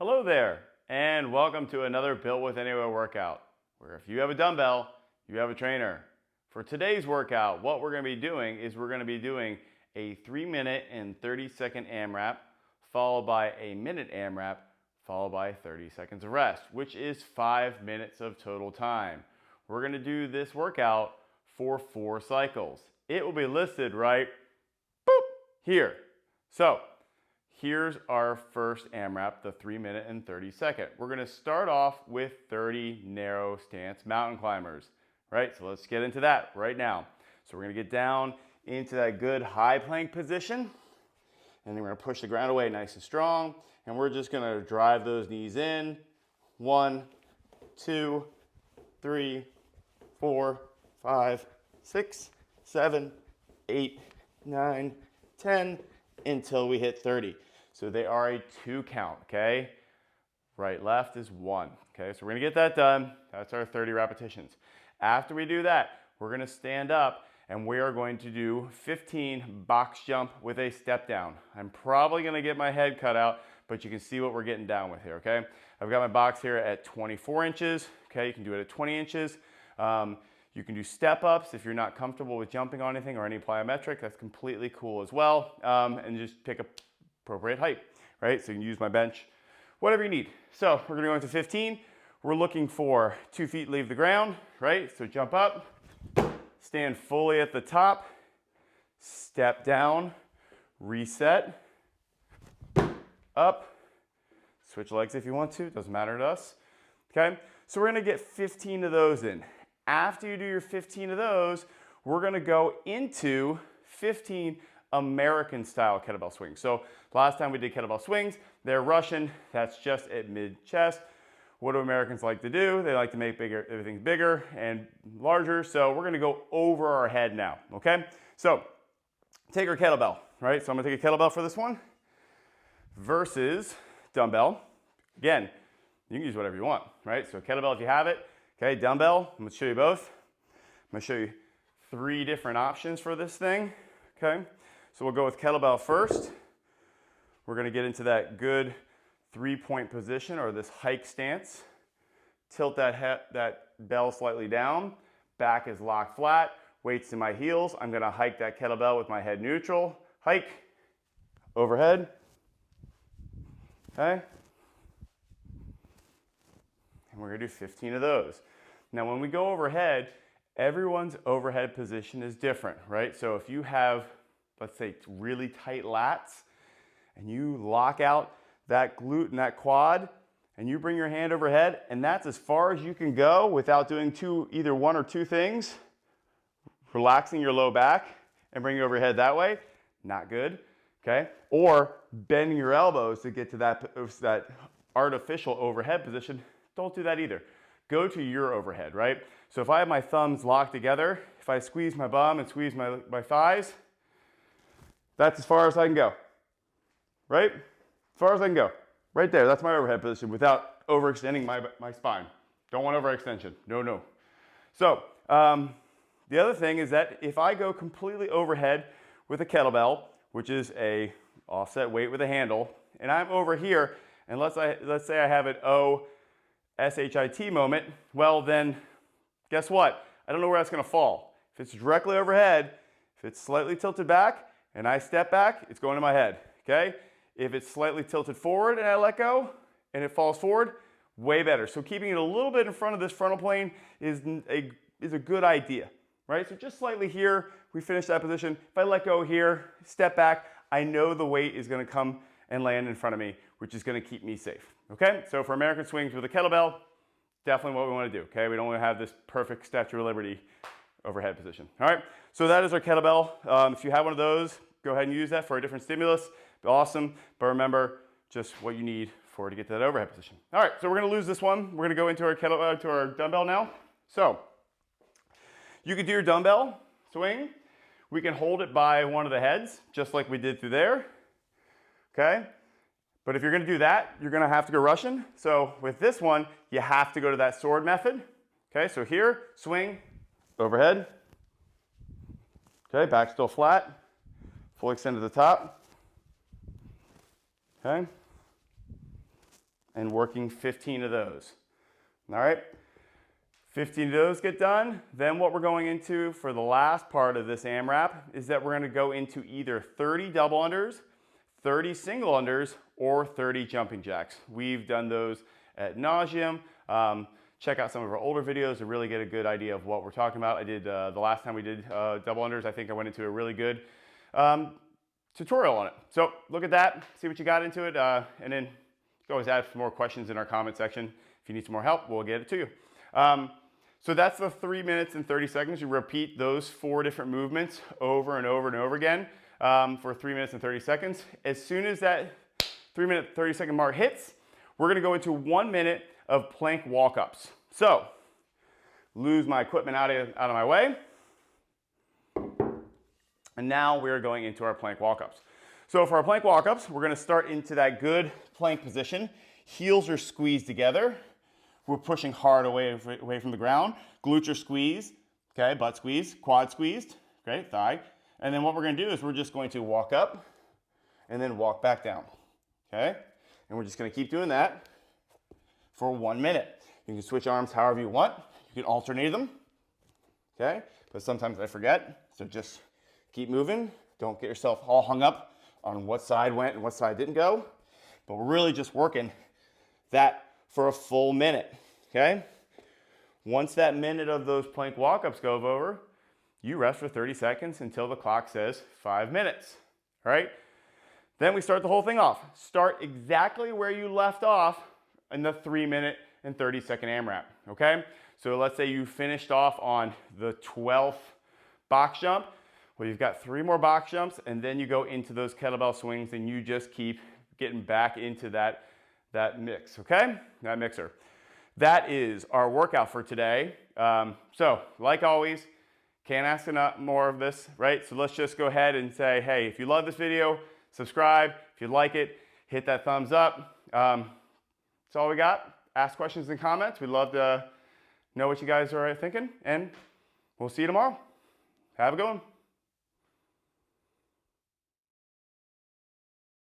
Hello there, and welcome to another Built With Anywhere workout, where if you have a dumbbell, you have a trainer. For today's workout, what we're going to be doing is we're going to be doing a 3-minute and 30-second AMRAP, followed by a minute AMRAP, followed by 30 seconds of rest, which is 5 minutes of total time. We're going to do this workout for 4 cycles. It will be listed right here. So here's our first AMRAP, the 3-minute and 30-second. We're going to start off with 30 narrow stance mountain climbers, right? So let's get into that right now. So we're going to get down into that good high plank position, and then we're going to push the ground away nice and strong, and we're just going to drive those knees in. 1, 2, 3, 4, 5, 6, 7, 8, 9, 10, until we hit 30. So they are a 2 count, okay? Right, left is 1, okay? So we're gonna get that done. That's our 30 repetitions. After we do that, we're gonna stand up and we are going to do 15 box jump with a step down. I'm probably gonna get my head cut out, but you can see what we're getting down with here, okay? I've got my box here at 24 inches, okay? You can do it at 20 inches. You can do step ups if you're not comfortable with jumping on anything or any plyometric. That's completely cool as well. And just pick a appropriate height, right? So you can use my bench, whatever you need. So we're gonna go into 15. We're looking for 2 feet leave the ground, right? So jump up, stand fully at the top, step down, reset, up, switch legs if you want to, doesn't matter to us, okay? So we're gonna get 15 of those in. After you do your 15 of those, we're gonna go into 15 American style kettlebell swings. So last time we did kettlebell swings, they're Russian, that's just at mid chest. What do Americans like to do? They like to make everything bigger and larger. So we're gonna go over our head now, okay? So take our kettlebell, right? So I'm gonna take a kettlebell for this one versus dumbbell. Again, you can use whatever you want, right? So kettlebell if you have it, okay, dumbbell, I'm gonna show you both. I'm gonna show you 3 different options for this thing, okay? So we'll go with kettlebell first. We're gonna get into that good 3-point position or this hike stance. Tilt that bell slightly down. Back is locked flat, weights in my heels. I'm gonna hike that kettlebell with my head neutral. Hike, overhead, okay? And we're gonna do 15 of those. Now when we go overhead, everyone's overhead position is different, right? So if you have, let's say, really tight lats, and you lock out that glute and that quad, and you bring your hand overhead, and that's as far as you can go without doing either one or two things, relaxing your low back and bringing your overhead that way, not good, okay? Or bending your elbows to get to that artificial overhead position, don't do that either. Go to your overhead, right? So if I have my thumbs locked together, if I squeeze my bum and squeeze my thighs, that's as far as I can go, right? As far as I can go. Right there, that's my overhead position without overextending my spine. Don't want overextension, no. So the other thing is that if I go completely overhead with a kettlebell, which is a offset weight with a handle, and I'm over here, and let's say I have an O-S-H-I-T moment, well then, guess what? I don't know where that's gonna fall. If it's directly overhead, if it's slightly tilted back, and I step back, it's going to my head, okay? If it's slightly tilted forward and I let go, and it falls forward, way better. So keeping it a little bit in front of this frontal plane is a good idea, right? So just slightly here, we finish that position. If I let go here, step back, I know the weight is gonna come and land in front of me, which is gonna keep me safe, okay? So for American swings with a kettlebell, definitely what we wanna do, okay? We don't wanna have this perfect Statue of Liberty overhead position, all right? So that is our kettlebell. If you have one of those, go ahead and use that for a different stimulus. Awesome, but remember just what you need to get to that overhead position. All right, so we're gonna lose this one. We're gonna go into our to our dumbbell now. So you could do your dumbbell swing. We can hold it by one of the heads, just like we did through there, okay? But if you're gonna do that, you're gonna have to go Russian. So with this one, you have to go to that sword method. Okay, so here, swing, overhead. Okay, back still flat, full extend to the top. Okay, and working 15 of those. All right, 15 of those get done. Then what we're going into for the last part of this AMRAP is that we're gonna go into either 30 double unders, 30 single unders, or 30 jumping jacks. We've done those ad nauseum. Check out some of our older videos to really get a good idea of what we're talking about. I did, the last time we did double unders, I think I went into a really good tutorial on it. So look at that, see what you got into it, and then you can always add some more questions in our comment section. If you need some more help, we'll get it to you. So that's the 3 minutes and 30 seconds. You repeat those 4 different movements over and over and over again for 3 minutes and 30 seconds. As soon as that 3 minute, 30 second mark hits, we're gonna go into 1 minute of plank walk-ups. So, lose my equipment out of my way. And now we're going into our plank walk-ups. So for our plank walk-ups, we're gonna start into that good plank position. Heels are squeezed together. We're pushing hard away from the ground. Glutes are squeezed, okay, butt squeezed, quad squeezed, okay, thigh. And then what we're gonna do is we're just going to walk up and then walk back down, okay? And we're just gonna keep doing that for 1 minute. You can switch arms however you want. You can alternate them, okay? But sometimes I forget, so just keep moving. Don't get yourself all hung up on what side went and what side didn't go. But we're really just working that for a full minute, okay? Once that minute of those plank walk-ups go over, you rest for 30 seconds until the clock says 5 minutes, all right? Then we start the whole thing off. Start exactly where you left off in the 3 minute and 30 second AMRAP, okay? So let's say you finished off on the 12th box jump. Well, you've got 3 more box jumps, and then you go into those kettlebell swings, and you just keep getting back into that mix, okay? That mixer. That is our workout for today. So, like always, can't ask enough more of this, right? So let's just go ahead and say, hey, if you love this video, subscribe. If you like it, hit that thumbs up. That's all we got. Ask questions and comments. We'd love to know what you guys are thinking, and we'll see you tomorrow. Have a good one.